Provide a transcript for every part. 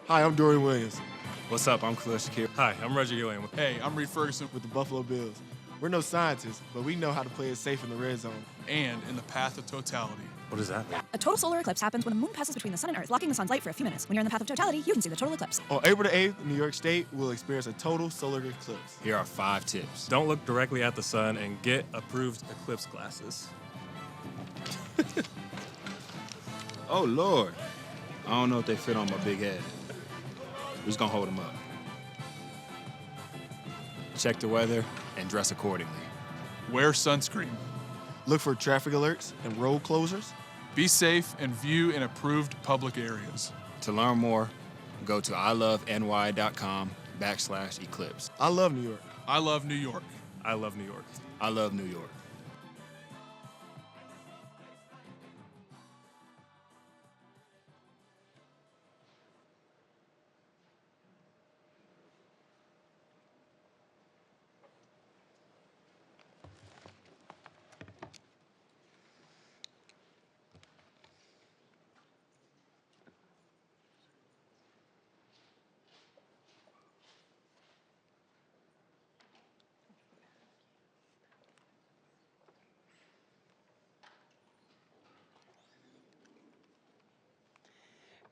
Hi, I'm Dorian Williams. What's up? I'm Khalil Shakir. Hi, I'm Reggie Gilliam. Hey, I'm Reed Ferguson With the Buffalo Bills. We're no scientists, but we know how to play it safe in the red zone. and in the path of totality. What does that mean? A total solar eclipse happens when a moon passes between the sun and Earth, blocking the sun's light for a few minutes. When you're in the path of totality, you can see the total eclipse. On April the 8th, New York State will experience a total solar eclipse. Here are 5 tips. Don't look directly at the sun and get approved eclipse glasses. Oh, Lord. I don't know if they fit on my big head. We're just gonna hold them up. Check the weather and dress accordingly. Wear sunscreen. Look for traffic alerts and road closures. Be safe and view in approved public areas. To learn more, go to iloveny.com/eclipse. I love New York. I love New York. I love New York. I love New York.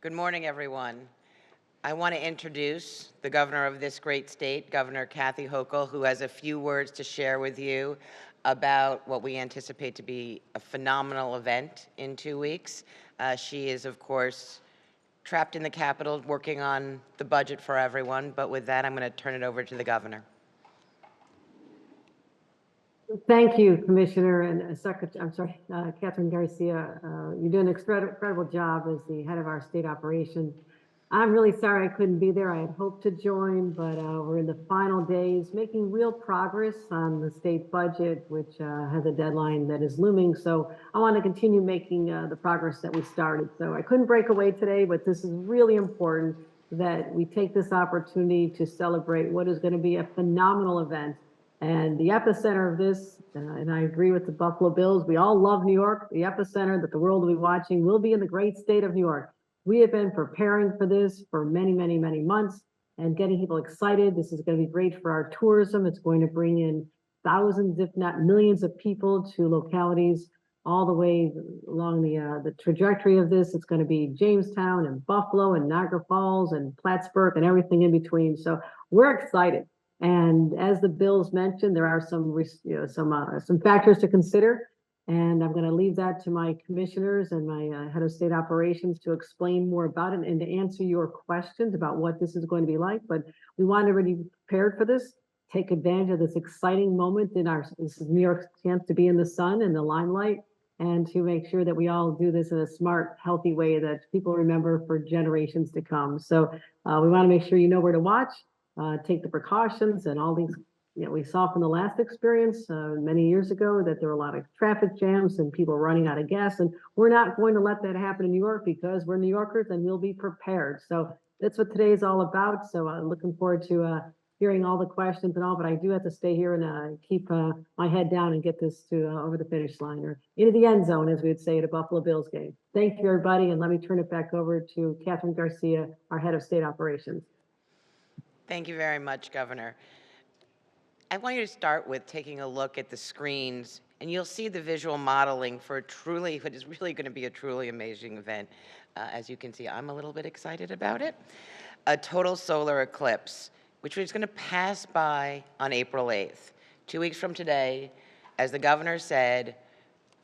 Good morning, everyone. I want to introduce the governor of this great state, Governor Kathy Hochul, who has a few words to share with you about what we anticipate to be a phenomenal event in 2 weeks. She is, of course, trapped in the Capitol working on the budget for everyone, but with that, I'm going to turn it over to the governor. Thank you, Commissioner and Catherine Garcia. You do an incredible job as the head of our state operation. I'm really sorry I couldn't be there. I had hoped to join, but we're in the final days, making real progress on the state budget, which has a deadline that is looming. So I want to continue making the progress that we started. So I couldn't break away today, but this is really important that we take this opportunity to celebrate what is going to be a phenomenal event. And the epicenter of this, and I agree with the Buffalo Bills, we all love New York. The epicenter that the world will be watching will be in the great state of New York. We have been preparing for this for many, many, many months and getting people excited. This is going to be great for our tourism. It's going to bring in thousands, if not millions of people to localities all the way along the trajectory of this. It's going to be Jamestown and Buffalo and Niagara Falls and Plattsburgh and everything in between. So we're excited. And as the bills mentioned, there are some factors to consider, and I'm going to leave that to my commissioners and my head of state operations to explain more about it and to answer your questions about what this is going to be like. But we want everybody prepared for this, take advantage of this exciting moment this is New York's chance to be in the sun and the limelight, and to make sure that we all do this in a smart, healthy way that people remember for generations to come. So we want to make sure you know where to watch. Take the precautions and all these, we saw from the last experience many years ago that there were a lot of traffic jams and people running out of gas. And we're not going to let that happen in New York because we're New Yorkers and we'll be prepared. So that's what today is all about. So I'm looking forward to hearing all the questions and all, but I do have to stay here and keep my head down and get this to over the finish line or into the end zone, as we would say at a Buffalo Bills game. Thank you, everybody. And let me turn it back over to Catherine Garcia, our head of state operations. Thank you very much, Governor. I want you to start with taking a look at the screens, and you'll see the visual modeling for what is really going to be a truly amazing event. As you can see, I'm a little bit excited about it. A total solar eclipse, which is going to pass by on April 8th, 2 weeks from today, as the governor said,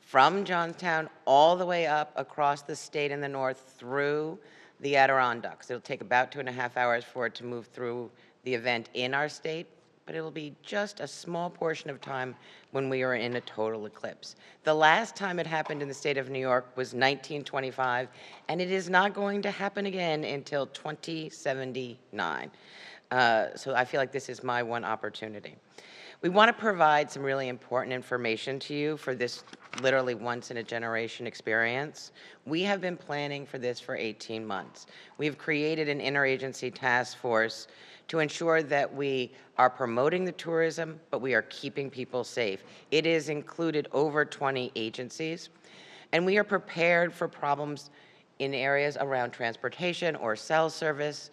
from Johnstown all the way up across the state in the north through the Adirondacks. It'll take about 2.5 hours for it to move through the event in our state, but it'll be just a small portion of time when we are in a total eclipse. The last time it happened in the state of New York was 1925, and it is not going to happen again until 2079. So I feel like this is my one opportunity. We want to provide some really important information to you for this literally once-in-a-generation experience. We have been planning for this for 18 months. We've created an interagency task force to ensure that we are promoting the tourism, but we are keeping people safe. It has included over 20 agencies, and we are prepared for problems in areas around transportation or cell service,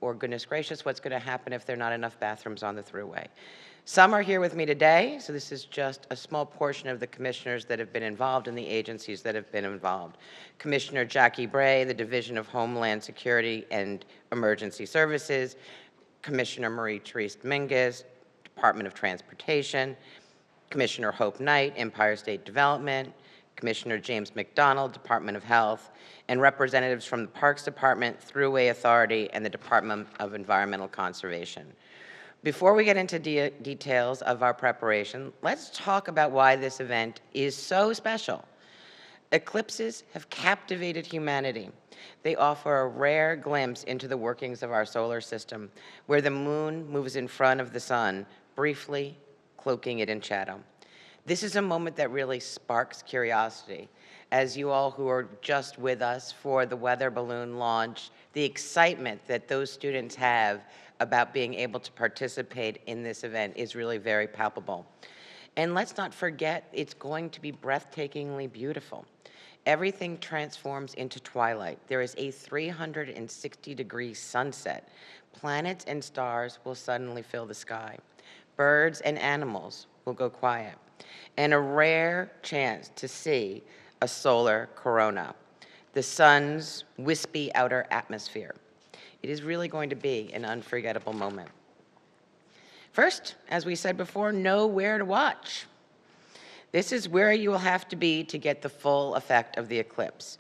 or goodness gracious, what's going to happen if there are not enough bathrooms on the thruway. Some are here with me today, so this is just a small portion of the commissioners that have been involved and the agencies that have been involved. Commissioner Jackie Bray, the Division of Homeland Security and Emergency Services, Commissioner Marie-Therese Dominguez, Department of Transportation, Commissioner Hope Knight, Empire State Development, Commissioner James McDonald, Department of Health, and representatives from the Parks Department, Thruway Authority, and the Department of Environmental Conservation. Before we get into details of our preparation, let's talk about why this event is so special. Eclipses have captivated humanity. They offer a rare glimpse into the workings of our solar system, where the moon moves in front of the sun, briefly cloaking it in shadow. This is a moment that really sparks curiosity. As you all who are just with us for the weather balloon launch, the excitement that those students have about being able to participate in this event is really very palpable. And let's not forget, it's going to be breathtakingly beautiful. Everything transforms into twilight. There is a 360-degree sunset. Planets and stars will suddenly fill the sky. Birds and animals will go quiet. And a rare chance to see a solar corona, the sun's wispy outer atmosphere. It is really going to be an unforgettable moment. First, as we said before, know where to watch. This is where you will have to be to get the full effect of the eclipse.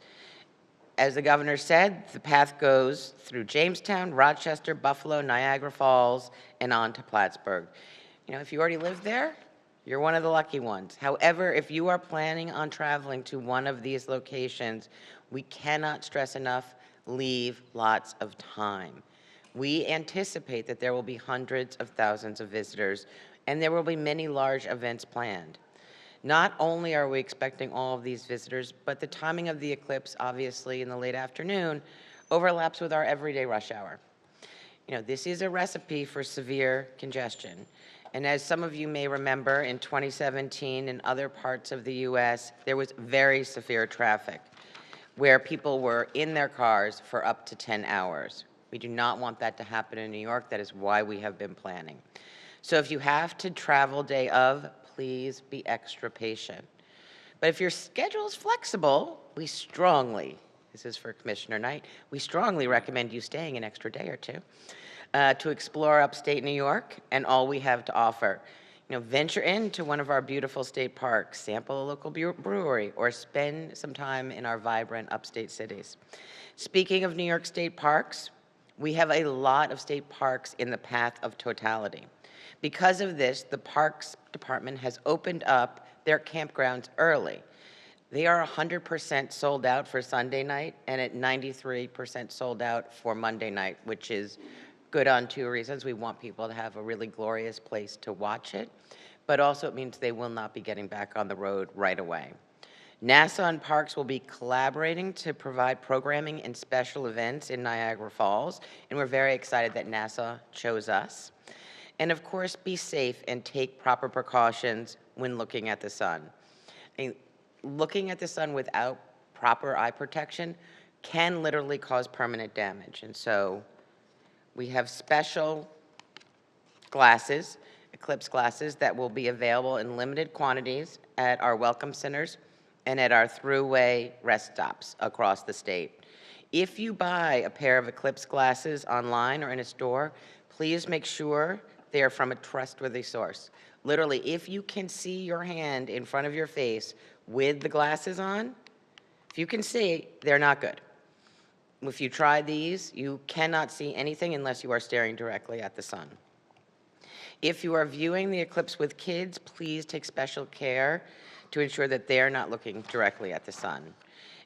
As the governor said, the path goes through Jamestown, Rochester, Buffalo, Niagara Falls, and on to Plattsburgh. You know, if you already live there, you're one of the lucky ones. However, if you are planning on traveling to one of these locations, we cannot stress enough, leave lots of time. We anticipate that there will be hundreds of thousands of visitors, and there will be many large events planned. Not only are we expecting all of these visitors, but the timing of the eclipse, obviously in the late afternoon, overlaps with our everyday rush hour. You know, this is a recipe for severe congestion. And as some of you may remember, in 2017 in other parts of the US, there was very severe traffic where people were in their cars for up to 10 hours. We do not want that to happen in New York. That is why we have been planning. So if you have to travel day of, please be extra patient. But if your schedule is flexible, we strongly, this is for Commissioner Knight, we strongly recommend you staying an extra day or two to explore upstate New York and all we have to offer. You know, venture into one of our beautiful state parks, sample a local brewery, or spend some time in our vibrant upstate cities. Speaking of New York State parks, we have a lot of state parks in the path of totality. Because of this, the Parks Department has opened up their campgrounds early. They are 100% sold out for Sunday night and at 93% sold out for Monday night, which is good on two reasons. We want people to have a really glorious place to watch it, but also it means they will not be getting back on the road right away. NASA and Parks will be collaborating to provide programming and special events in Niagara Falls, and we're very excited that NASA chose us. And of course, be safe and take proper precautions when looking at the sun. Looking at the sun without proper eye protection can literally cause permanent damage. And so we have special glasses, Eclipse glasses, that will be available in limited quantities at our welcome centers and at our thruway rest stops across the state. If you buy a pair of Eclipse glasses online or in a store, please make sure they are from a trustworthy source. Literally, if you can see your hand in front of your face with the glasses on, if you can see, they're not good. If you try these, you cannot see anything unless you are staring directly at the sun. If you are viewing the eclipse with kids, please take special care to ensure that they are not looking directly at the sun.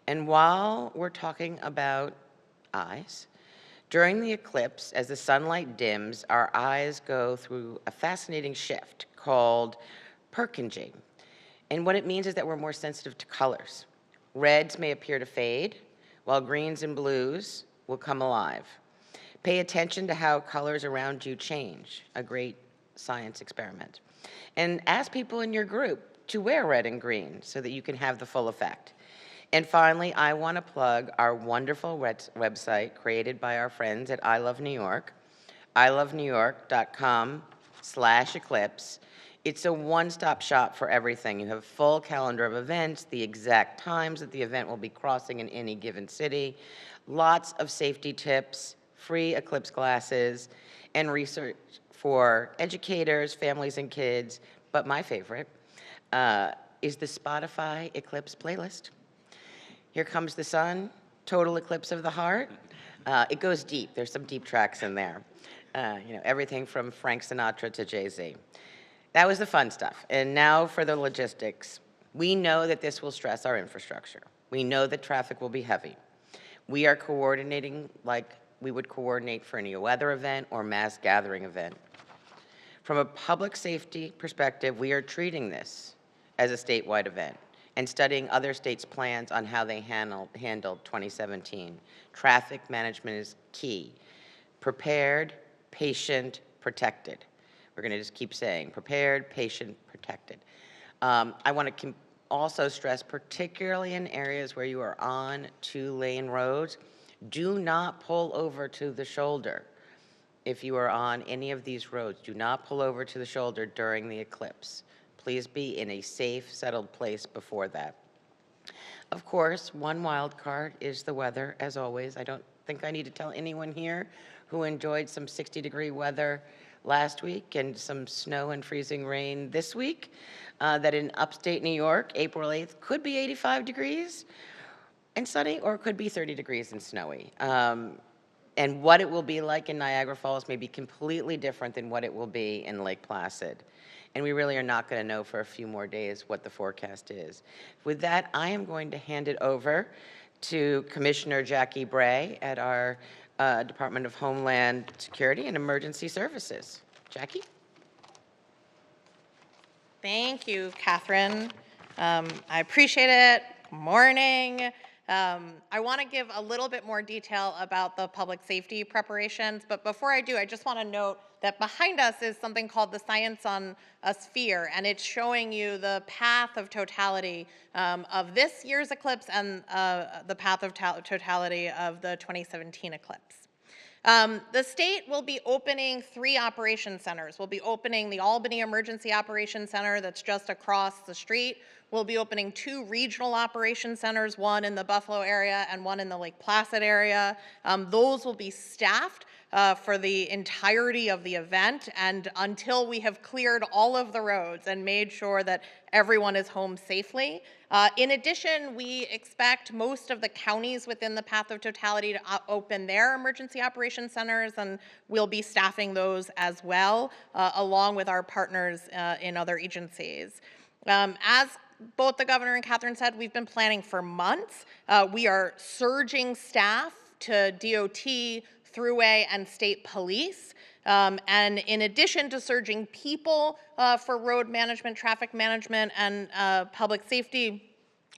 And while we're talking about eyes, during the eclipse, as the sunlight dims, our eyes go through a fascinating shift called Purkinje. And what it means is that we're more sensitive to colors. Reds may appear to fade, while greens and blues will come alive. Pay attention to how colors around you change, a great science experiment. And ask people in your group to wear red and green so that you can have the full effect. And finally, I want to plug our wonderful website created by our friends at I Love New York, ilovenewyork.com/eclipse. It's a one-stop shop for everything. You have a full calendar of events, the exact times that the event will be crossing in any given city, lots of safety tips, free Eclipse glasses, and research for educators, families, and kids. But my favorite is the Spotify Eclipse playlist. Here Comes the Sun, Total Eclipse of the Heart. It goes deep. There's some deep tracks in there. Everything from Frank Sinatra to Jay-Z. That was the fun stuff. And now for the logistics. We know that this will stress our infrastructure. We know that traffic will be heavy. We are coordinating like we would coordinate for any weather event or mass gathering event. From a public safety perspective, we are treating this as a statewide event and studying other states' plans on how they handled 2017. Traffic management is key. Prepared, patient, protected. We're going to just keep saying prepared, patient, protected. I want to also stress, particularly in areas where you are on 2-lane roads, do not pull over to the shoulder. If you are on any of these roads, do not pull over to the shoulder during the eclipse. Please be in a safe, settled place before that. Of course, one wild card is the weather, as always. I don't think I need to tell anyone here who enjoyed some 60-degree weather last week and some snow and freezing rain this week, that in upstate New York, April 8th could be 85 degrees and sunny, or it could be 30 degrees and snowy. And what it will be like in Niagara Falls may be completely different than what it will be in Lake Placid. And we really are not going to know for a few more days what the forecast is. With that, I am going to hand it over to Commissioner Jackie Bray at our Department of Homeland Security and Emergency Services. Jackie? Thank you, Catherine. I appreciate it. Good morning. I want to give a little bit more detail about the public safety preparations, but before I do, I just want to note that behind us is something called the Science on a Sphere, and it's showing you the path of totality of this year's eclipse and the path of totality of the 2017 eclipse. The state will be opening 3 operation centers. We'll be opening the Albany Emergency Operations Center that's just across the street. We'll be opening 2 regional operation centers, one in the Buffalo area and one in the Lake Placid area. Those will be staffed for the entirety of the event and until we have cleared all of the roads and made sure that everyone is home safely. In addition, we expect most of the counties within the path of totality to open their emergency operations centers, and we'll be staffing those as well, along with our partners in other agencies. As both the governor and Catherine said, we've been planning for months. We are surging staff to DOT, Thruway, and state police. And in addition to surging people for road management, traffic management, and public safety,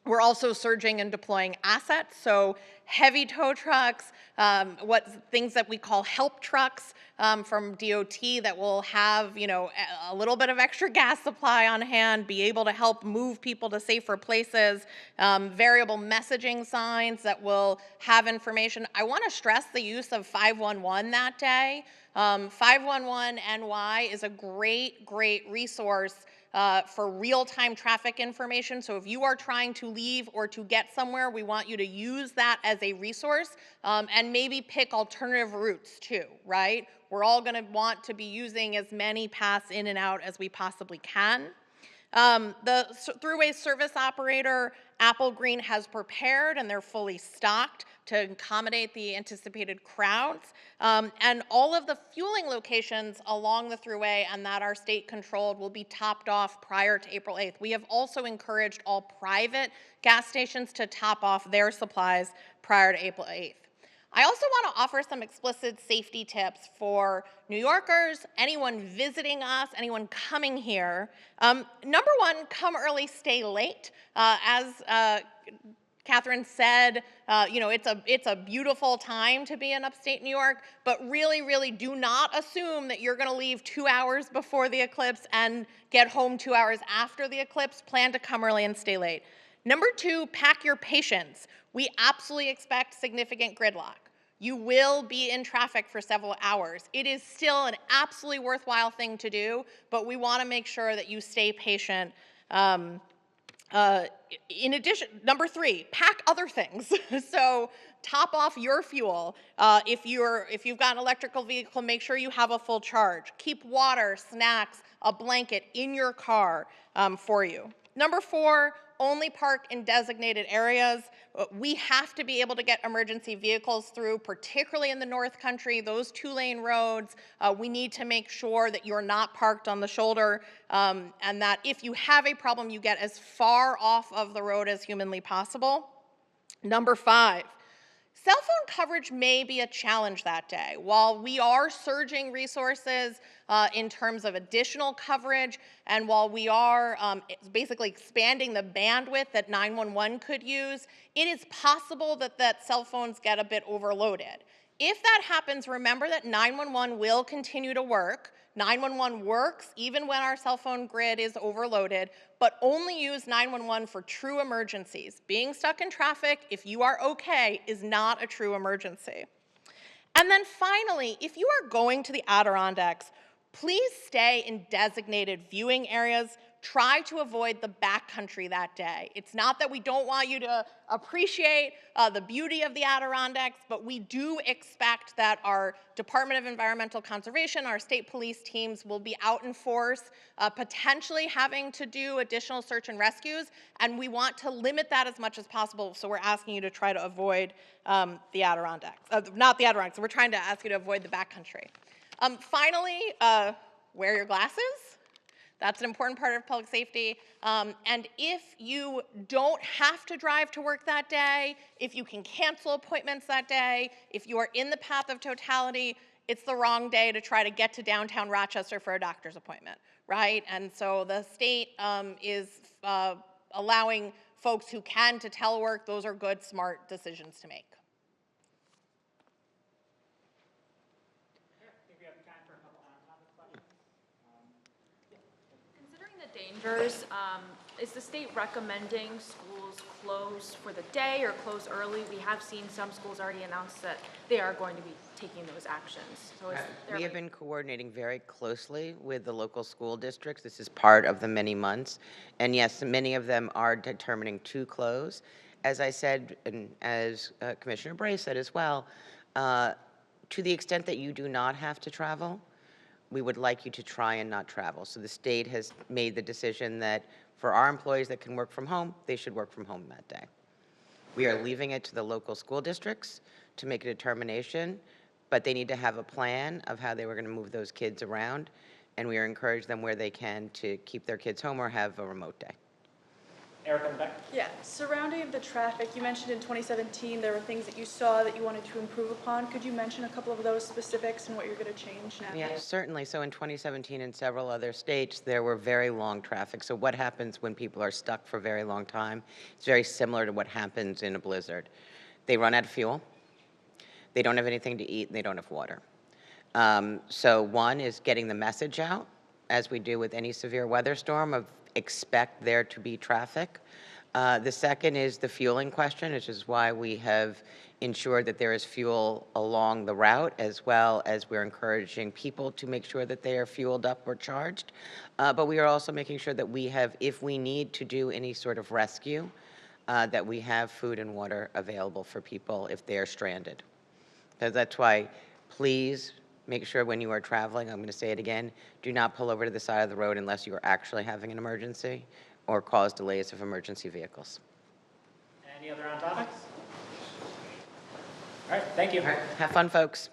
we're also surging and deploying assets, so heavy tow trucks, things that we call help trucks from DOT that will have, a little bit of extra gas supply on hand, be able to help move people to safer places, variable messaging signs that will have information. I want to stress the use of 511 that day. 511 NY is a great resource for real-time traffic information. So if you are trying to leave or to get somewhere, we want you to use that as a resource and maybe pick alternative routes too, right? We're all going to want to be using as many paths in and out as we possibly can. The Thruway service operator, Apple Green, has prepared and they're fully stocked to accommodate the anticipated crowds. And all of the fueling locations along the Thruway and that are state controlled will be topped off prior to April 8th. We have also encouraged all private gas stations to top off their supplies prior to April 8th. I also want to offer some explicit safety tips for New Yorkers, anyone visiting us, anyone coming here. Number one, come early, stay late. As Catherine said, it's a beautiful time to be in upstate New York, but really do not assume that you're going to leave 2 hours before the eclipse and get home 2 hours after the eclipse. Plan to come early and stay late. Number 2, pack your patience. We absolutely expect significant gridlock. You will be in traffic for several hours. It is still an absolutely worthwhile thing to do, but we want to make sure that you stay patient. In addition, number 3, pack other things. So top off your fuel. If you've got an electrical vehicle, make sure you have a full charge. Keep water, snacks, a blanket in your car for you. Number 4, only park in designated areas. We have to be able to get emergency vehicles through, particularly in the North Country, those 2-lane roads. We need to make sure that you're not parked on the shoulder, and that if you have a problem, you get as far off of the road as humanly possible. Number 5, cell phone coverage may be a challenge that day. While we are surging resources in terms of additional coverage, and while we are basically expanding the bandwidth that 911 could use, it is possible that cell phones get a bit overloaded. If that happens, remember that 911 will continue to work. 911 works even when our cell phone grid is overloaded, but only use 911 for true emergencies. Being stuck in traffic, if you are okay, is not a true emergency. And then finally, if you are going to the Adirondacks, please stay in designated viewing areas. Try to avoid the backcountry that day. It's not that we don't want you to appreciate the beauty of the Adirondacks, but we do expect that our Department of Environmental Conservation, our state police teams will be out in force, potentially having to do additional search and rescues, and we want to limit that as much as possible, so we're asking you to try to avoid the Adirondacks. Not the Adirondacks, we're trying to ask you to avoid the backcountry. Finally, wear your glasses. That's an important part of public safety. And if you don't have to drive to work that day, if you can cancel appointments that day, if you are in the path of totality, it's the wrong day to try to get to downtown Rochester for a doctor's appointment, right? And so the state is allowing folks who can to telework. Those are good, smart decisions to make. Dangers, is the state recommending schools close for the day or close early? We have seen some schools already announce that they are going to be taking those actions. So we have been coordinating very closely with the local school districts. This is part of the many months. And yes, many of them are determining to close. As I said, and as Commissioner Bray said as well, to the extent that you do not have to travel, we would like you to try and not travel. So the state has made the decision that for our employees that can work from home, they should work from home that day. We are leaving it to the local school districts to make a determination, but they need to have a plan of how they were going to move those kids around, and we are encouraging them where they can to keep their kids home or have a remote day. Erica in the back. Yeah, surrounding the traffic, you mentioned in 2017 there were things that you saw that you wanted to improve upon. Could you mention a couple of those specifics and what you're going to change now? Yeah, certainly. So in 2017 in several other states, there were very long traffic. So what happens when people are stuck for a very long time? It's very similar to what happens in a blizzard. They run out of fuel, they don't have anything to eat, and they don't have water. So one is getting the message out, as we do with any severe weather storm, of expect there to be traffic. The second is the fueling question, which is why we have ensured that there is fuel along the route, as well as we're encouraging people to make sure that they are fueled up or charged. But we are also making sure that we have, if we need to do any sort of rescue, that we have food and water available for people if they are stranded. So that's why, please, make sure when you are traveling, I'm going to say it again, do not pull over to the side of the road unless you are actually having an emergency or cause delays of emergency vehicles. Any other on topics? All right, thank you. All right, have fun, folks.